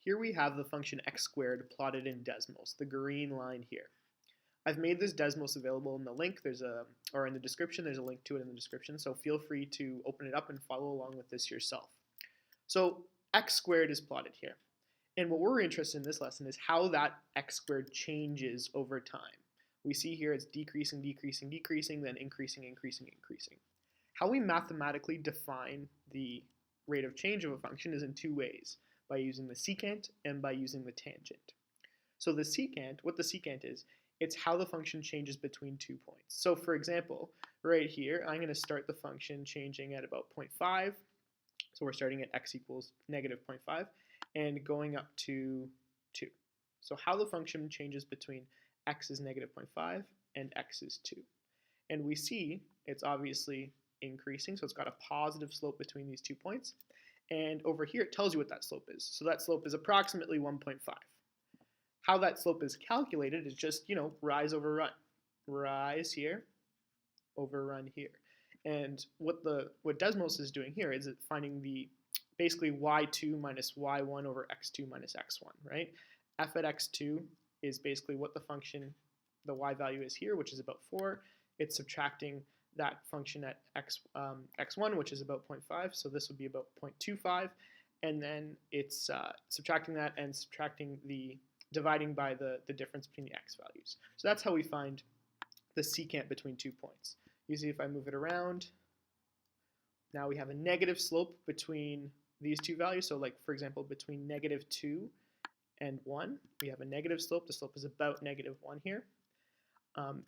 Here we have the function x squared plotted in decimals, the green line here. I've made this Desmos available in the link. Or in the description. There's a link to it in the description. So feel free to open it up and follow along with this yourself. So x squared is plotted here. And what we're interested in this lesson is how that x squared changes over time. We see here it's decreasing, decreasing, decreasing, then increasing, increasing, increasing. How we mathematically define the rate of change of a function is in two ways, by using the secant and by using the tangent. So the secant, what the secant is, it's how the function changes between 2 points. So for example, right here, I'm going to start the function changing at about 0.5. So we're starting at x equals negative 0.5 and going up to 2. So how the function changes between x is negative 0.5 and x is 2. And we see it's obviously increasing, so it's got a positive slope between these 2 points. And over here, it tells you what that slope is. So that slope is approximately 1.5. How that slope is calculated is just, rise over run. Rise here over run here. And what Desmos is doing here is finding basically y2 minus y1 over x2 minus x1, right? F at x2 is basically what the function, the y value is here, which is about 4. It's subtracting that function at x1, which is about 0.5, so this would be about 0.25, and then it's subtracting that and dividing by the difference between the x values. So that's how we find the secant between 2 points. You see if I move it around, now we have a negative slope between these two values, so like for example between negative 2 and 1, we have a negative slope. The slope is about negative 1 here,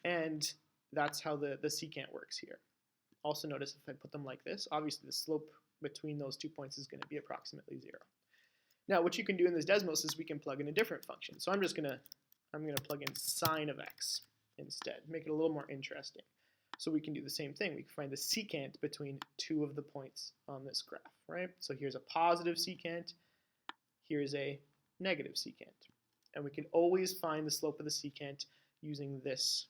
and that's how the secant works here. Also notice if I put them like this, obviously the slope between those 2 points is going to be approximately 0. Now what you can do in this Desmos is we can plug in a different function. So I'm going to plug in sine of x instead, make it a little more interesting. So we can do the same thing. We can find the secant between 2 of the points on this graph, right? So here's a positive secant, here's a negative secant. And we can always find the slope of the secant using this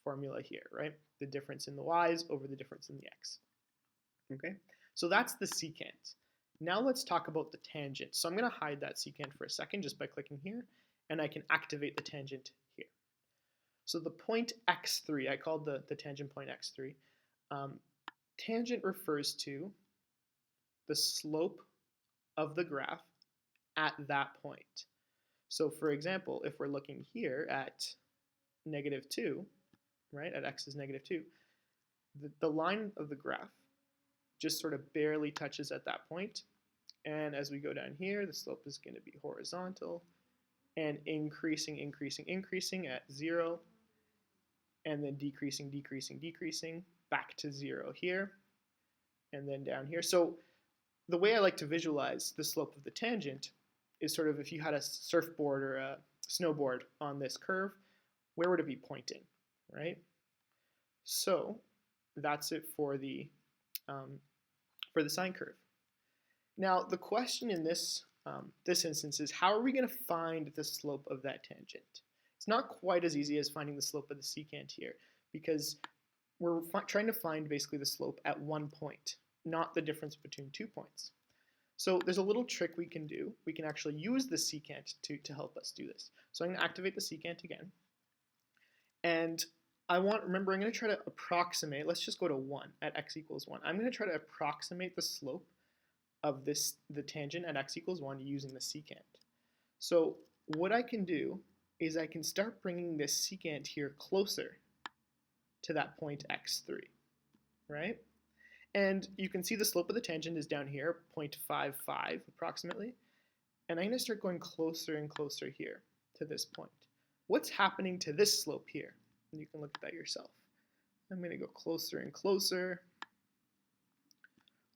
formula here, right? The difference in the y's over the difference in the x. Okay, so that's the secant. Now let's talk about the tangent. So I'm going to hide that secant for a second just by clicking here, and I can activate the tangent here. So the point x3, I called the tangent point x3. Tangent refers to the slope of the graph at that point. So for example, if we're looking here at negative 2, right, at x is negative 2, the line of the graph just sort of barely touches at that point. And as we go down here, the slope is going to be horizontal and increasing, increasing, increasing at 0, and then decreasing, decreasing, decreasing, back to 0 here, and then down here. So the way I like to visualize the slope of the tangent is sort of if you had a surfboard or a snowboard on this curve, where would it be pointing, right? So that's it for the sine curve. Now the question in this instance is, how are we going to find the slope of that tangent? It's not quite as easy as finding the slope of the secant here, because we're trying to find basically the slope at 1 point, not the difference between 2 points. So there's a little trick we can do. We can actually use the secant to help us do this. So I'm going to activate the secant again. And remember, I'm going to try to approximate, let's just go to 1 at x equals 1. I'm going to try to approximate the slope of the tangent at x equals 1 using the secant. So what I can do is I can start bringing this secant here closer to that point x3, right? And you can see the slope of the tangent is down here, 0.55 approximately. And I'm going to start going closer and closer here to this point. What's happening to this slope here? And you can look at that yourself. I'm going to go closer and closer.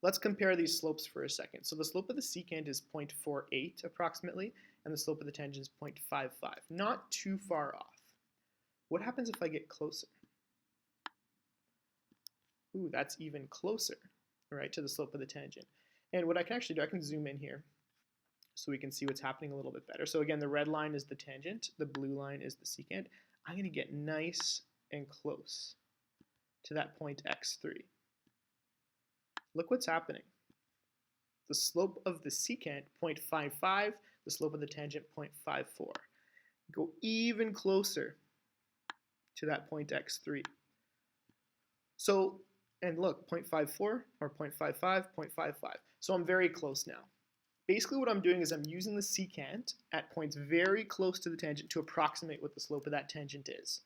Let's compare these slopes for a second. So the slope of the secant is 0.48 approximately, and the slope of the tangent is 0.55. Not too far off. What happens if I get closer? Ooh, that's even closer, right, to the slope of the tangent. And what I can actually do, I can zoom in here so we can see what's happening a little bit better. So again, the red line is the tangent, the blue line is the secant. I'm going to get nice and close to that point x3. Look what's happening. the slope of the secant 0.55, the slope of the tangent 0.54. Go even closer to that point x3. So, and look, 0.54 or 0.55, 0.55. So I'm very close now. Basically what I'm doing is I'm using the secant at points very close to the tangent to approximate what the slope of that tangent is.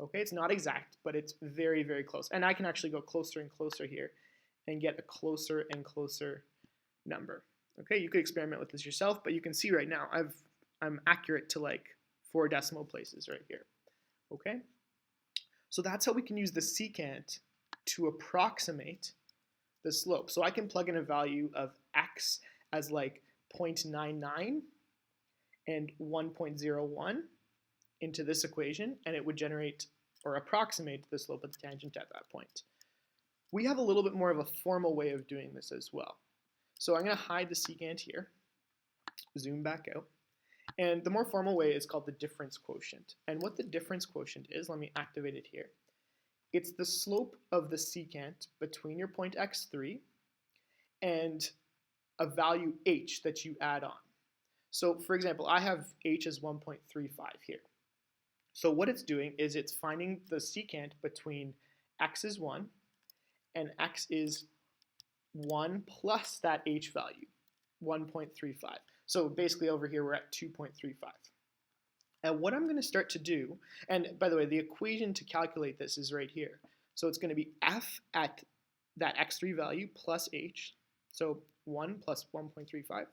Okay, it's not exact, but it's very, very close. And I can actually go closer and closer here and get a closer and closer number. Okay, you could experiment with this yourself, but you can see right now I'm accurate to like 4 decimal places right here. Okay, so that's how we can use the secant to approximate the slope. So I can plug in a value of x as like 0.99 and 1.01 into this equation, and it would generate or approximate the slope of the tangent at that point. We have a little bit more of a formal way of doing this as well. So I'm going to hide the secant here, zoom back out, and the more formal way is called the difference quotient. And what the difference quotient is, let me activate it here. It's the slope of the secant between your point x3 and a value h that you add on. So for example, I have h as 1.35 here. So what it's doing is it's finding the secant between x is 1 and x is 1 plus that h value, 1.35. So basically over here we're at 2.35. And what I'm going to start to do, and by the way, the equation to calculate this is right here. So it's going to be f at that x3 value plus h, so 1 plus 1.35,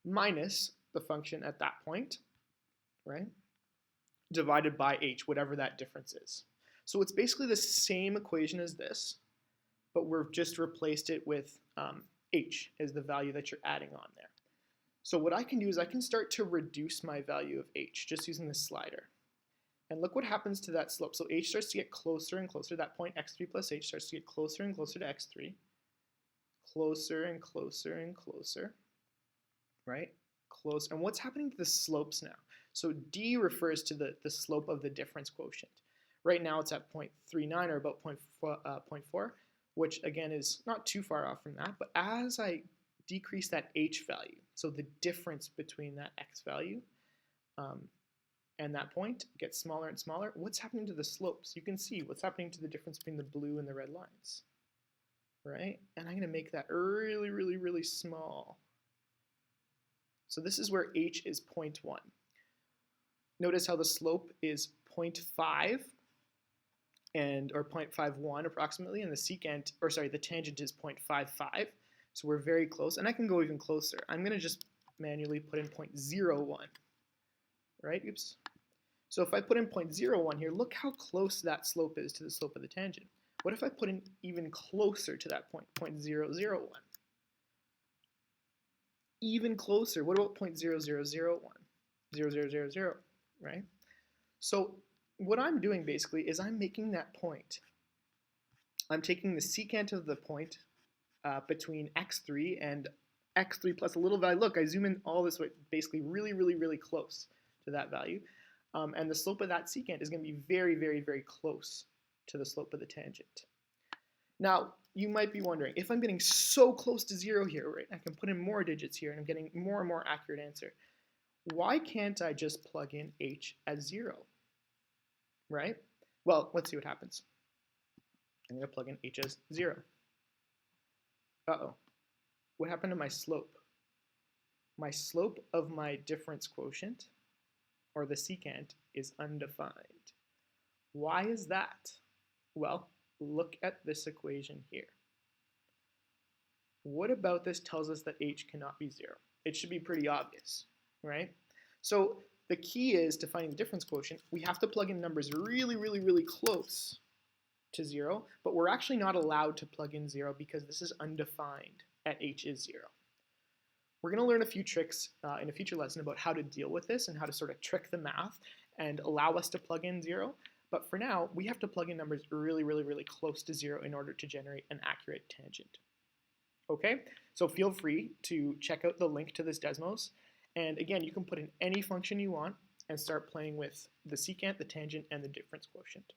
minus the function at that point, right, divided by h, whatever that difference is. So it's basically the same equation as this, but we've just replaced it with h as the value that you're adding on there. So what I can do is I can start to reduce my value of h just using this slider. And look what happens to that slope. So h starts to get closer and closer. That point x3 plus h starts to get closer and closer to x3. Closer and closer and closer, right? Close. And what's happening to the slopes now? So d refers to the slope of the difference quotient. Right now it's at 0.39 or about 0.4, which again is not too far off from that. But as I decrease that h value, so the difference between that x value and that point gets smaller and smaller, what's happening to the slopes? You can see what's happening to the difference between the blue and the red lines, right? And I'm going to make that really, really, really small. So this is where h is 0.1. Notice how the slope is 0.5 or 0.51 approximately, and the secant, or sorry, the tangent is 0.55. So we're very close, and I can go even closer. I'm going to just manually put in 0.01, right? Oops. So if I put in 0.01 here, look how close that slope is to the slope of the tangent. What if I put in even closer to that point, 0.001? Even closer. What about 0.0001? 0000, right? So what I'm doing basically is I'm making that point. I'm taking the secant of the point between x3 and x3 plus a little value. Look, I zoom in all this way, basically really, really, really close to that value. And the slope of that secant is going to be very, very, very close to the slope of the tangent. Now, you might be wondering, if I'm getting so close to 0 here, right, I can put in more digits here and I'm getting more and more accurate answer. Why can't I just plug in h as 0, right? Well, let's see what happens. I'm going to plug in h as 0. Uh-oh. What happened to my slope? My slope of my difference quotient, or the secant, is undefined. Why is that? Well, look at this equation here. What about this tells us that h cannot be 0? It should be pretty obvious, right? So the key is to finding the difference quotient. We have to plug in numbers really, really, really close to 0, but we're actually not allowed to plug in 0 because this is undefined at h is 0. We're going to learn a few tricks in a future lesson about how to deal with this and how to sort of trick the math and allow us to plug in 0. But for now, we have to plug in numbers really, really, really close to 0 in order to generate an accurate tangent. Okay, so feel free to check out the link to this Desmos. And again, you can put in any function you want and start playing with the secant, the tangent, and the difference quotient.